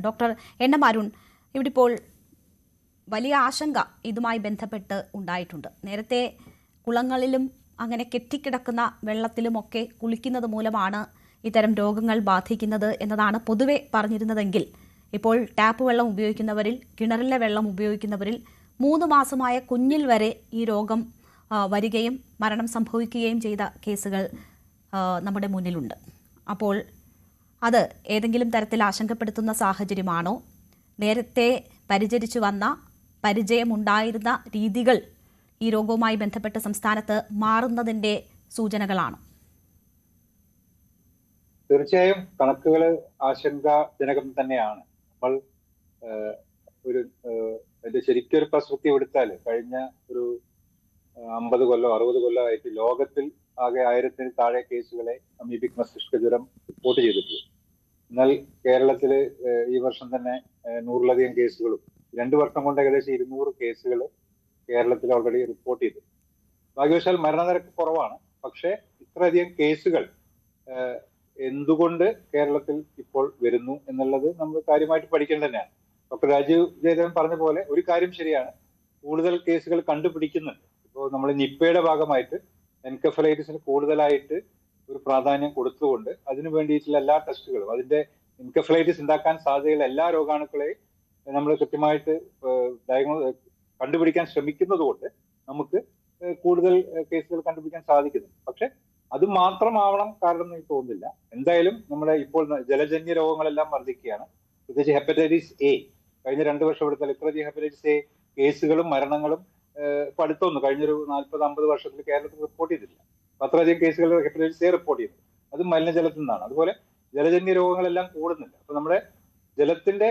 Doctor N M Arun, ഇവിടെ ഇപ്പോൾ വലിയ ആശങ്ക ഇതുമായി ബന്ധപ്പെട്ട് ഉണ്ടായിട്ടുണ്ട്. നേരത്തെ കുളങ്ങളിലും അങ്ങനെ കെട്ടിക്കിടക്കുന്ന വെള്ളത്തിലുമൊക്കെ കുളിക്കുന്നത് മൂലമാണ് ഇത്തരം രോഗങ്ങൾ ബാധിക്കുന്നത് എന്നതാണ് പൊതുവെ പറഞ്ഞിരുന്നതെങ്കിൽ ഇപ്പോൾ ടാപ്പ് വെള്ളം ഉപയോഗിക്കുന്നവരിൽ, കിണറിലെ വെള്ളം ഉപയോഗിക്കുന്നവരിൽ 3 മാസമായ കുഞ്ഞിൽ വരെ ഈ രോഗം വരികയും മരണം സംഭവിക്കുകയും ചെയ്ത കേസുകൾ നമ്മുടെ മുന്നിലുണ്ട്. അപ്പോൾ അത് ഏതെങ്കിലും തരത്തിൽ ആശങ്കപ്പെടുത്തുന്ന സാഹചര്യമാണോ? നേരത്തെ പരിചരിച്ചു വന്ന, പരിചയമുണ്ടായിരുന്ന രീതികൾ ഈ രോഗവുമായി ബന്ധപ്പെട്ട് സംസ്ഥാനത്ത് മാറുന്നതിന്റെ സൂചനകളാണോ? തീർച്ചയായും കണക്കുകൾ ആശങ്കാജനകം തന്നെയാണ്. നമ്മൾ അതിന്റെ ശരിക്കൊരു പെർസ്പെക്റ്റീവ് എടുത്താൽ കഴിഞ്ഞ ഒരു 50 കൊല്ലം 60 കൊല്ലമായിട്ട് ലോകത്തിൽ ആകെ 1000-ൽ താഴെ കേസുകളെ അമീബിക് മസ്തിഷ്ക ജ്വരം റിപ്പോർട്ട് ചെയ്തിട്ടുള്ളൂ. എന്നാൽ കേരളത്തില് ഈ വർഷം തന്നെ 100-ലധികം കേസുകളും 2 വർഷം കൊണ്ട് ഏകദേശം 200 കേസുകൾ കേരളത്തിൽ ഓൾറെഡി റിപ്പോർട്ട് ചെയ്തു. ഭാഗ്യവശാൽ മരണനിരക്ക് കുറവാണ്. പക്ഷേ ഇത്രയധികം കേസുകൾ എന്തുകൊണ്ട് കേരളത്തിൽ ഇപ്പോൾ വരുന്നു എന്നുള്ളത് നമ്മൾ കാര്യമായിട്ട് പഠിക്കേണ്ടത് തന്നെയാണ്. ഡോക്ടർ രാജീവ് ജയദേവൻ പറഞ്ഞ പോലെ ഒരു കാര്യം ശരിയാണ്, കൂടുതൽ കേസുകൾ കണ്ടുപിടിക്കുന്നുണ്ട്. ഇപ്പോൾ നമ്മൾ നിപ്പയുടെ ഭാഗമായിട്ട് എൻകഫലൈറ്റിസിന് കൂടുതലായിട്ട് ഒരു പ്രാധാന്യം കൊടുത്തുകൊണ്ട് അതിനു വേണ്ടിയിട്ടുള്ള എല്ലാ ടെസ്റ്റുകളും, അതിന്റെ എൻകഫലൈറ്റിസ് ഉണ്ടാക്കാൻ സാധ്യതയുള്ള എല്ലാ രോഗാണുക്കളെയും നമ്മൾ കൃത്യമായിട്ട് കണ്ടുപിടിക്കാൻ ശ്രമിക്കുന്നത് കൊണ്ട് നമുക്ക് കൂടുതൽ കേസുകൾ കണ്ടുപിടിക്കാൻ സാധിക്കുന്നു. പക്ഷെ അത് മാത്രമാവണം കാരണം എനിക്ക് തോന്നുന്നില്ല. എന്തായാലും നമ്മുടെ ഇപ്പോൾ ജലജന്യ രോഗങ്ങളെല്ലാം വർദ്ധിക്കുകയാണ്. പ്രത്യേകിച്ച് ഹെപ്പറ്റൈറ്റിസ് എ കഴിഞ്ഞ 2 വർഷം എടുത്താൽ ഇത്രയധികം ഹെപ്പറ്റൈറ്റിസ് എ കേസുകളും മരണങ്ങളും ഇപ്പൊ അടുത്തൊന്നും കഴിഞ്ഞൊരു 40-50 വർഷത്തിൽ കേരളത്തിൽ റിപ്പോർട്ട് ചെയ്തിട്ടില്ല. അത്രയധികം കേസുകൾ ഹെപ്പറ്റൈറ്റിസ് എ റിപ്പോർട്ട് ചെയ്തു. അത് മലിനജലത്തിൽ നിന്നാണ്. അതുപോലെ ജലജന്യ രോഗങ്ങളെല്ലാം കൂടുന്നുണ്ട്. അപ്പൊ നമ്മുടെ ജലത്തിന്റെ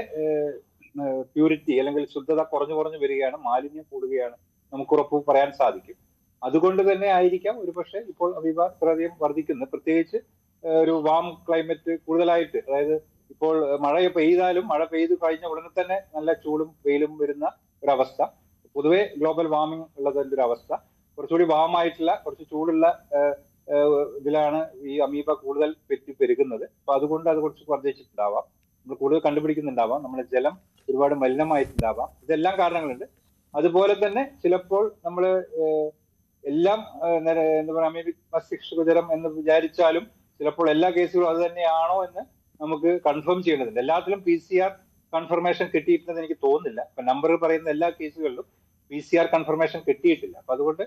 പ്യൂരിറ്റി അല്ലെങ്കിൽ ശുദ്ധത കുറഞ്ഞു വരികയാണ്, മാലിന്യം കൂടുകയാണ്, നമുക്ക് ഉറപ്പ് പറയാൻ സാധിക്കും. അതുകൊണ്ട് തന്നെ ആയിരിക്കാം ഒരുപക്ഷെ ഇപ്പോൾ അമീബ ഇത്രയധികം വർദ്ധിക്കുന്നത്. പ്രത്യേകിച്ച് ഒരു വാം ക്ലൈമറ്റ് കൂടുതലായിട്ട്, അതായത് ഇപ്പോൾ മഴ പെയ്താലും മഴ പെയ്ത് കഴിഞ്ഞ ഉടനെ തന്നെ നല്ല ചൂടും വെയിലും വരുന്ന ഒരവസ്ഥ, പൊതുവെ ഗ്ലോബൽ വാർമിംഗ് ഉള്ളതിന്റെ ഒരു അവസ്ഥ, കുറച്ചുകൂടി വാമായിട്ടുള്ള കുറച്ച് ചൂടുള്ള ഇതിലാണ് ഈ അമീബ കൂടുതൽ പെരുകുന്നത്. അപ്പൊ അതുകൊണ്ട് അത് കുറച്ച് വർദ്ധിച്ചിട്ടുണ്ടാവാം, നമ്മൾ കൂടുതൽ കണ്ടുപിടിക്കുന്നുണ്ടാവാം, നമ്മുടെ ജലം ഒരുപാട് മലിനമായിട്ടുണ്ടാവാം. ഇതെല്ലാം കാരണങ്ങളുണ്ട്. അതുപോലെ തന്നെ ചിലപ്പോൾ നമ്മൾ എല്ലാം എന്താ പറയുക അമീബിക് മസ്തിഷ്ക ജ്വരം എന്ന് വിചാരിച്ചാലും ചിലപ്പോൾ എല്ലാ കേസുകളും അത് തന്നെയാണോ എന്ന് നമുക്ക് കൺഫേം ചെയ്യേണ്ടതുണ്ട്. എല്ലാത്തിലും PCR കൺഫർമേഷൻ കിട്ടിയിട്ടുണ്ടെന്ന് എനിക്ക് തോന്നുന്നില്ല. ഇപ്പൊ നമ്പർ പറയുന്ന എല്ലാ കേസുകളിലും PCR കൺഫർമേഷൻ കിട്ടിയിട്ടില്ല. അപ്പൊ അതുകൊണ്ട്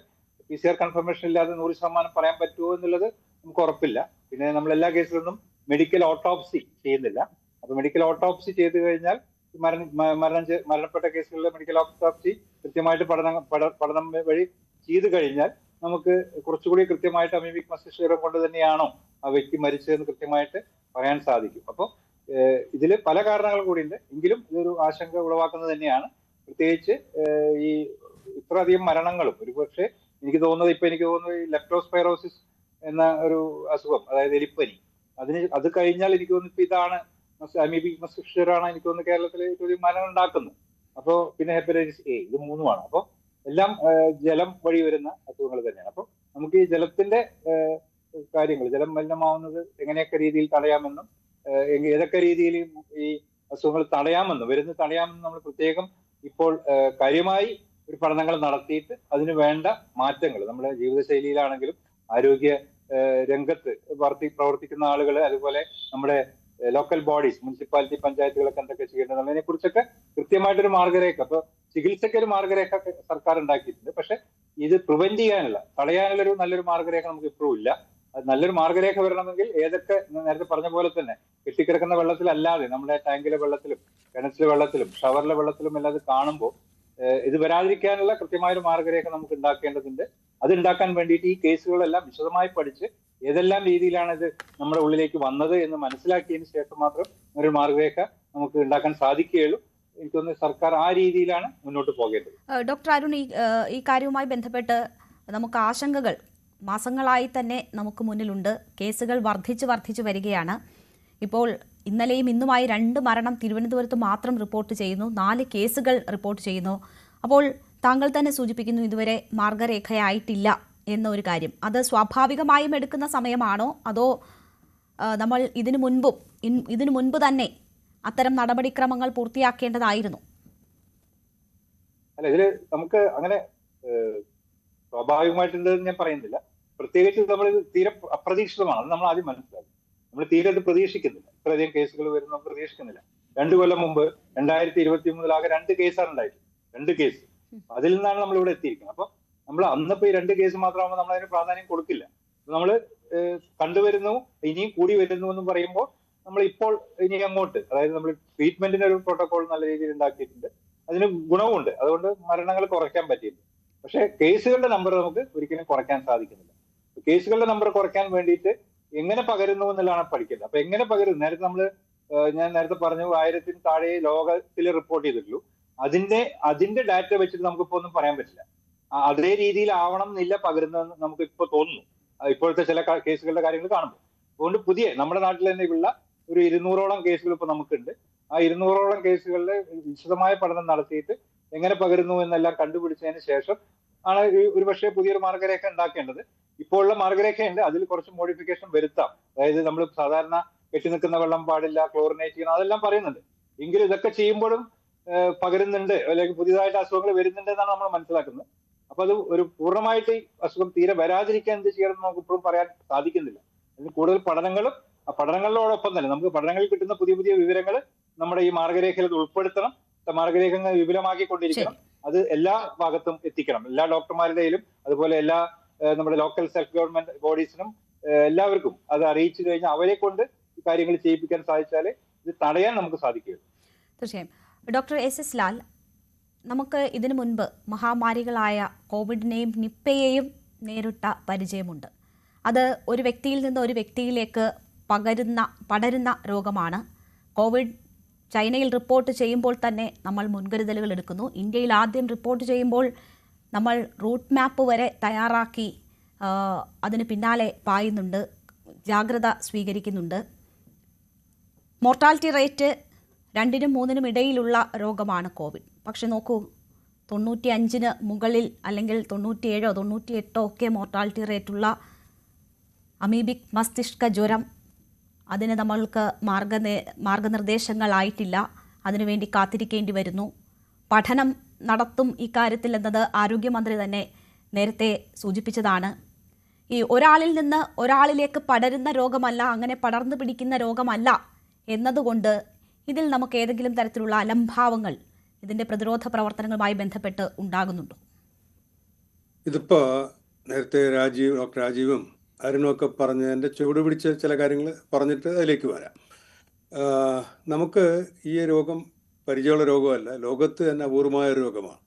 PCR കൺഫർമേഷൻ ഇല്ലാതെ 100% പറയാൻ പറ്റുമോ എന്നുള്ളത് നമുക്ക് ഉറപ്പില്ല. പിന്നെ നമ്മൾ എല്ലാ കേസിലൊന്നും മെഡിക്കൽ ഓട്ടോപ്സി ചെയ്യുന്നില്ല. അപ്പൊ മെഡിക്കൽ ഓട്ടോപ്സി ചെയ്തു കഴിഞ്ഞാൽ മരണപ്പെട്ട കേസുകളിലെ മെഡിക്കൽ ഓട്ടോപ്സി കൃത്യമായിട്ട് പഠനം വഴി ചെയ്തു കഴിഞ്ഞാൽ നമുക്ക് കുറച്ചുകൂടി കൃത്യമായിട്ട് അമീബിക് മസ്തിഷ്ക ജ്വരം കൊണ്ട് തന്നെയാണോ ആ വ്യക്തി മരിച്ചതെന്ന് കൃത്യമായിട്ട് പറയാൻ സാധിക്കും. അപ്പോൾ ഇതിൽ പല കാരണങ്ങൾ കൂടിയുണ്ട്. എങ്കിലും ഇതൊരു ആശങ്ക ഉളവാക്കുന്നത് തന്നെയാണ്. പ്രത്യേകിച്ച് ഈ ഇത്രയധികം മരണങ്ങളും ഒരുപക്ഷെ എനിക്ക് തോന്നുന്നത് ഈ ലെപ്റ്റോസ്പൈറോസിസ് എന്ന ഒരു അസുഖം, അതായത് എലിപ്പനി, അത് കഴിഞ്ഞാൽ എനിക്ക് തോന്നുന്നു ഇപ്പൊ ഇതാണ് അമീബിക് മസ്തിഷ്ക ജ്വരമാണ് എനിക്ക് തോന്നുന്നു കേരളത്തിൽ ഏറ്റവും മരണം ഉണ്ടാക്കുന്നത്. അപ്പോ പിന്നെ ഹെപ്പറ്റൈറ്റിസ് എ, ഇത് 3മാണ്. അപ്പോൾ എല്ലാം ജലം വഴി വരുന്ന അസുഖങ്ങൾ തന്നെയാണ്. അപ്പോൾ നമുക്ക് ഈ ജലത്തിന്റെ കാര്യങ്ങൾ, ജലം മലിനമാവുന്നത് എങ്ങനെയൊക്കെ രീതിയിൽ തടയാമെന്നും ഏതൊക്കെ രീതിയിൽ ഈ അസുഖങ്ങൾ തടയാമെന്നും നമ്മൾ പ്രത്യേകം ഇപ്പോൾ കാര്യമായി ഒരു പഠനങ്ങൾ നടത്തിയിട്ട് അതിന് വേണ്ട മാറ്റങ്ങൾ നമ്മുടെ ജീവിതശൈലിയിലാണെങ്കിലും ആരോഗ്യ രംഗത്ത് പ്രവർത്തിക്കുന്ന ആളുകൾ, അതുപോലെ നമ്മുടെ ലോക്കൽ ബോഡീസ്, മുനിസിപ്പാലിറ്റി, പഞ്ചായത്തുകളൊക്കെ എന്തൊക്കെ ചെയ്യേണ്ടത് അതിനെ കുറിച്ചൊക്കെ കൃത്യമായിട്ടൊരു മാർഗരേഖ, ഇപ്പൊ ചികിത്സയ്ക്ക് ഒരു മാർഗരേഖ സർക്കാർ ഉണ്ടാക്കിയിട്ടുണ്ട്. പക്ഷെ ഇത് പ്രിവെന്റ് തടയാനുള്ള ഒരു നല്ലൊരു മാർഗരേഖ നമുക്ക് ഇപ്പോഴും ഇല്ല. അത് നല്ലൊരു മാർഗരേഖ വരണമെങ്കിൽ ഏതൊക്കെ നേരത്തെ പറഞ്ഞ പോലെ തന്നെ കെട്ടിക്കിടക്കുന്ന വെള്ളത്തിലല്ലാതെ നമ്മുടെ ടാങ്കിലെ വെള്ളത്തിലും കിണറ്റിലെ വെള്ളത്തിലും ഷവറിലെ വെള്ളത്തിലും എല്ലാം കാണുമ്പോൾ ഇത് വരാതിരിക്കാനുള്ള കൃത്യമായൊരു മാർഗരേഖ നമുക്ക് ഉണ്ടാക്കേണ്ടതുണ്ട്. അത് ഉണ്ടാക്കാൻ വേണ്ടിയിട്ട് ഈ കേസുകളെല്ലാം വിശദമായി പഠിച്ച് ഏതെല്ലാം രീതിയിലാണ് ഇത് നമ്മുടെ ഉള്ളിലേക്ക് വന്നത് എന്ന് മനസ്സിലാക്കിയതിന് ശേഷം മാത്രം ഒരു മാർഗരേഖ നമുക്ക് ഉണ്ടാക്കാൻ സാധിക്കുകയുള്ളൂ. എനിക്ക് തോന്നുന്നു സർക്കാർ ആ രീതിയിലാണ് മുന്നോട്ട് പോകേണ്ടത്. ഡോക്ടർ അരുൺ, ഈ കാര്യവുമായി ബന്ധപ്പെട്ട് നമുക്ക് ആശങ്കകൾ മാസങ്ങളായി തന്നെ നമുക്ക് മുന്നിലുണ്ട്. കേസുകൾ വർദ്ധിച്ചു വരികയാണ്. ഇപ്പോൾ ഇന്നലെയും ഇന്നുമായി 2 മരണം തിരുവനന്തപുരത്ത് മാത്രം റിപ്പോർട്ട് ചെയ്യുന്നു, 4 കേസുകൾ റിപ്പോർട്ട് ചെയ്യുന്നു. അപ്പോൾ താങ്കൾ തന്നെ സൂചിപ്പിക്കുന്നു ഇതുവരെ മാർഗരേഖയായിട്ടില്ല എന്ന ഒരു കാര്യം. അത് സ്വാഭാവികമായും എടുക്കുന്ന സമയമാണോ, അതോ നമ്മൾ ഇതിനു മുൻപ് തന്നെ അത്തരം നടപടിക്രമങ്ങൾ പൂർത്തിയാക്കേണ്ടതായിരുന്നു. അല്ല, ഇതില് നമുക്ക് അങ്ങനെ സ്വാഭാവികമായിട്ടുണ്ടെന്ന് ഞാൻ പറയുന്നില്ല. പ്രത്യേകിച്ച് നമ്മൾ തീരെ അപ്രതീക്ഷിതമാണ്, അത് നമ്മൾ ആദ്യം മനസ്സിലാക്കി. നമ്മൾ തീരെ അത് പ്രതീക്ഷിക്കുന്നില്ല, ഇത്രയധികം കേസുകൾ വരുന്ന പ്രതീക്ഷിക്കുന്നില്ല. 2 കൊല്ലം മുമ്പ് 2023 ആകെ 2 കേസാണ് ഉണ്ടായിട്ടുള്ളത്, 2 കേസ്. അതിൽ നിന്നാണ് നമ്മൾ ഇവിടെ എത്തിയിരിക്കുന്നത്. അപ്പൊ നമ്മൾ അന്നിപ്പോ ഈ 2 കേസ് മാത്രമാകുമ്പോൾ നമ്മൾ അതിന് പ്രാധാന്യം കൊടുക്കില്ല. നമ്മൾ കണ്ടുവരുന്നു, ഇനിയും കൂടി വരുന്നു എന്ന് പറയുമ്പോൾ നമ്മൾ ഇപ്പോൾ ഇനി അങ്ങോട്ട്, അതായത് നമ്മൾ ട്രീറ്റ്മെന്റിന് ഒരു പ്രോട്ടോകോൾ നല്ല രീതിയിൽ ഉണ്ടാക്കിയിട്ടുണ്ട്, അതിന് ഗുണവുമുണ്ട്, അതുകൊണ്ട് മരണങ്ങൾ കുറയ്ക്കാൻ പറ്റിയിട്ടുണ്ട്. പക്ഷേ കേസുകളുടെ നമ്പർ നമുക്ക് ഒരിക്കലും കുറയ്ക്കാൻ സാധിക്കുന്നില്ല. കേസുകളുടെ നമ്പർ കുറയ്ക്കാൻ വേണ്ടിയിട്ട് എങ്ങനെ പകരുന്നു എന്നുള്ളതാണ് പഠിക്കുന്നത്. അപ്പൊ എങ്ങനെ പകരുന്നു, ഞാൻ നേരത്തെ പറഞ്ഞു 1000-ന് താഴെ ലോകത്തിൽ റിപ്പോർട്ട് ചെയ്തിട്ടുള്ളൂ. അതിന്റെ ഡാറ്റ വെച്ചിട്ട് നമുക്കിപ്പോ ഒന്നും പറയാൻ പറ്റില്ല. അതേ രീതിയിൽ ആവണം എന്നില്ല പകരുന്നതെന്ന് നമുക്ക് ഇപ്പൊ തോന്നുന്നു, ഇപ്പോഴത്തെ ചില കേസുകളുടെ കാര്യങ്ങൾ കാണുമ്പോൾ. അതുകൊണ്ട് പുതിയ നമ്മുടെ നാട്ടിൽ തന്നെ ഉള്ള ഒരു 200ഓളം കേസുകൾ ഇപ്പൊ നമുക്കുണ്ട്. ആ 200ഓളം കേസുകളിലെ വിശദമായ പഠനം നടത്തിയിട്ട് എങ്ങനെ പകരുന്നു എന്നെല്ലാം കണ്ടുപിടിച്ചതിന് ശേഷം ആണ് ഒരുപക്ഷെ പുതിയൊരു മാർഗരേഖ ഉണ്ടാക്കേണ്ടത്. ഇപ്പോൾ ഉള്ള മാർഗരേഖയുണ്ട്, അതിൽ കുറച്ച് മോഡിഫിക്കേഷൻ വരുത്താം. അതായത് നമ്മൾ സാധാരണ കെട്ടി നിൽക്കുന്ന വെള്ളം പാടില്ല, ക്ലോറിനേറ്റ് ചെയ്യണം, അതെല്ലാം പറയുന്നുണ്ട്. എങ്കിലും ഇതൊക്കെ ചെയ്യുമ്പോഴും പകരുന്നുണ്ട്, അല്ലെങ്കിൽ പുതിയതായിട്ട് അസുഖങ്ങൾ വരുന്നുണ്ട് എന്നാണ് നമ്മൾ മനസ്സിലാക്കുന്നത്. അപ്പൊ അത് ഒരു പൂർണ്ണമായിട്ട് ഈ അസുഖം തീരെ വരാതിരിക്കാൻ എന്ത് ചെയ്യണം നമുക്ക് ഇപ്പോഴും പറയാൻ സാധിക്കുന്നില്ല. അതിന് കൂടുതൽ പഠനങ്ങളും, ആ പഠനങ്ങളോടൊപ്പം തന്നെ നമുക്ക് പഠനങ്ങളിൽ കിട്ടുന്ന പുതിയ പുതിയ വിവരങ്ങൾ നമ്മുടെ ഈ മാർഗരേഖയിൽ ഉൾപ്പെടുത്തണം. മാർഗരേഖകൾ വിപുലമാക്കിക്കൊണ്ടിരിക്കണം. അത് എല്ലാ ഭാഗത്തും എത്തിക്കണം, എല്ലാ ഡോക്ടർമാരുടെയിലും, അതുപോലെ എല്ലാ നമ്മുടെ ലോക്കൽ സെൽഫ് ഗവൺമെന്റ് ബോഡീസിനും എല്ലാവർക്കും അത് അറിയിച്ചു കഴിഞ്ഞാൽ അവരെ കൊണ്ട് ഈ കാര്യങ്ങൾ ചെയ്യിപ്പിക്കാൻ സാധിച്ചാലേ ഇത് തടയാൻ നമുക്ക് സാധിക്കുകയുള്ളൂ. തീർച്ചയായും. ഡോക്ടർ SS ലാൽ, നമുക്ക് ഇതിനു മുൻപ് മഹാമാരികളായ കോവിഡിനെയും നിപ്പയെയും നേരിട്ട പരിചയമുണ്ട്. അത് ഒരു വ്യക്തിയിൽ നിന്ന് ഒരു വ്യക്തിയിലേക്ക് പടരുന്ന രോഗമാണ്. കോവിഡ് ചൈനയിൽ റിപ്പോർട്ട് ചെയ്യുമ്പോൾ തന്നെ നമ്മൾ മുൻകരുതലുകൾ എടുക്കുന്നു. ഇന്ത്യയിൽ ആദ്യം റിപ്പോർട്ട് ചെയ്യുമ്പോൾ നമ്മൾ റൂട്ട് മാപ്പ് വരെ തയ്യാറാക്കി അതിന് പിന്നാലെ പായുന്നുണ്ട്, ജാഗ്രത സ്വീകരിക്കുന്നുണ്ട്. മോർട്ടാലിറ്റി റേറ്റ് 2-നും 3-നും ഇടയിലുള്ള രോഗമാണ് കോവിഡ്. പക്ഷെ നോക്കൂ, 95-ന് മുകളിൽ അല്ലെങ്കിൽ 97-ഓ 98-ഓ ഒക്കെ മോർട്ടാലിറ്റി റേറ്റുള്ള അമീബിക് മസ്തിഷ്ക ജ്വരം, അതിന് നമ്മൾക്ക് മാർഗനിർദ്ദേശങ്ങളായിട്ടില്ല, അതിനുവേണ്ടി കാത്തിരിക്കേണ്ടി വരുന്നു. പഠനം നടത്തും ഇക്കാര്യത്തിൽ എന്നത് ആരോഗ്യമന്ത്രി തന്നെ നേരത്തെ സൂചിപ്പിച്ചതാണ്. ഈ ഒരാളിൽ നിന്ന് ഒരാളിലേക്ക് പടരുന്ന രോഗമല്ല, അങ്ങനെ പടർന്നു പിടിക്കുന്ന രോഗമല്ല എന്നതുകൊണ്ട് ഇതിൽ നമുക്ക് ഏതെങ്കിലും തരത്തിലുള്ള അലംഭാവങ്ങൾ ഇതിന്റെ പ്രതിരോധ പ്രവർത്തനങ്ങളുമായി ബന്ധപ്പെട്ട് ഉണ്ടാകുന്നുണ്ടോ? ഇതിപ്പോ നേരത്തെ ഡോക്ടർ രാജീവും അരുണൊക്കെ പറഞ്ഞതിൻ്റെ ചുവട് പിടിച്ച ചില കാര്യങ്ങൾ പറഞ്ഞിട്ട് അതിലേക്ക് വരാം. നമുക്ക് ഈ രോഗം പരിചയമുള്ള രോഗമല്ല, ലോകത്ത് തന്നെ അപൂർവമായ ഒരു രോഗമാണ്.